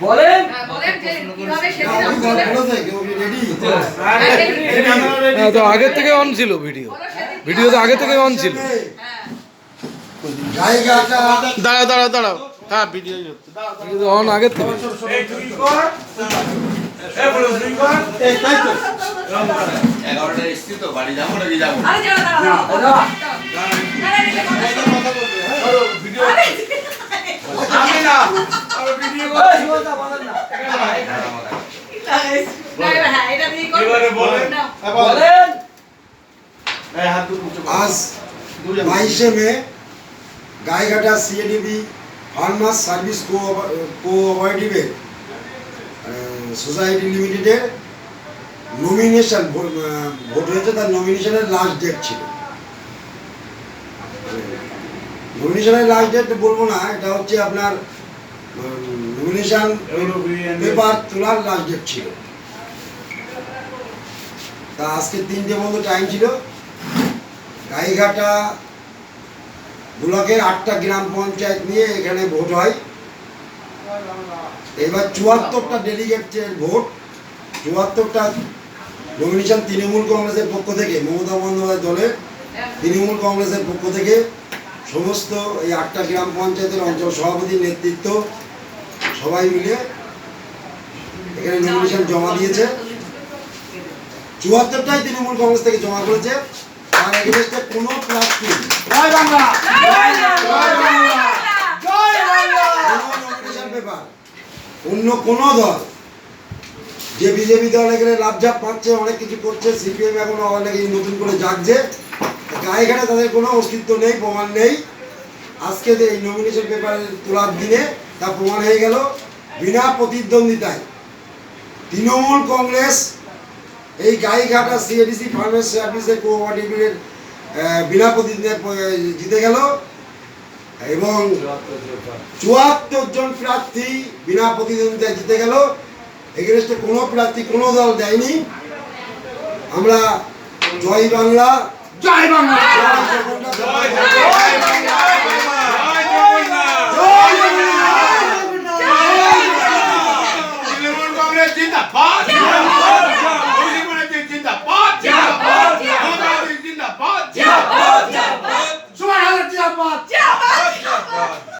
বলেন যে কিভাবে সেদিন আপনাদের তো আগের থেকে অন ছিল ভিডিও তো আগে থেকে অন ছিল দাঁড়াও দাঁড়াও দাঁড়াও হ্যাঁ ভিডিও অন আগের থেকে বলেন আজ 22শে মে গাইঘাটা সিএডিবি ফার্মার্স সার্ভিস কোঅপারেটিভের সোসাইটি লিমিটেডের নমিনেশন ভোট হয়েছে। তার নমিনেশনের লাস্ট ডেট ছিল। নমিনেশনের লাস্ট ডেট বলবো না, এটা হচ্ছে আপনার নমিনেশন পেপার তোলার লাস্ট ডেট ছিল। তা আজকে 3টে পর্যন্ত টাইম ছিল। গাইঘাটা ব্লকের 8টা গ্রাম পঞ্চায়েত নিয়ে এখানে ভোট হয়। এবার 74টা ডেলিগেটের ভোট, 74টা নমিনেশন তৃণমূল কংগ্রেসের পক্ষ থেকে, মমতা বন্দ্যোপাধ্যায় দলের তৃণমূল কংগ্রেসের পক্ষ থেকে সমস্ত এই 8টা গ্রাম পঞ্চায়েতের অঞ্চল সভাপতির নেতৃত্ব সবাই মিলে এখানে নমিনেশন জমা দিয়েছে। 74টাই তৃণমূল কংগ্রেস থেকে জমা করেছে। আর এগেইনস্টে কোনো প্রার্থী জয় বাংলা নমিনেশন পেপার অন্য কোনো দল, যে বিজেপি দল এখানে লাভঝাপ পাচ্ছে, অনেক কিছু করছে, সিপিএম এখন অনেক নতুন করে জাগছে, গায়েঘাটে তাদের কোনো অস্তিত্ব নেই, প্রমাণ নেই। আজকে যে এই নমিনেশন পেপার তোলার দিনে তা প্রমাণ হয়ে গেল। বিনা প্রতিদ্বন্দ্বিতায় তৃণমূল কংগ্রেস এই গাইঘাটা সিএডিসি ফার্মার্স সার্ভিসের কোঅপারেটিভের বিনা প্রতিদ্বন্দ্বিতায় জিতে গেল এবং 74 জন প্রার্থী বিনা প্রতিদ্বন্দ্বিতায় জিতে গেল। এগেইনস্টে কোনো প্রার্থী কোনো দল দেয়নি। আমরা জয় বাংলা, জয় বাংলা জিন্দাবাদ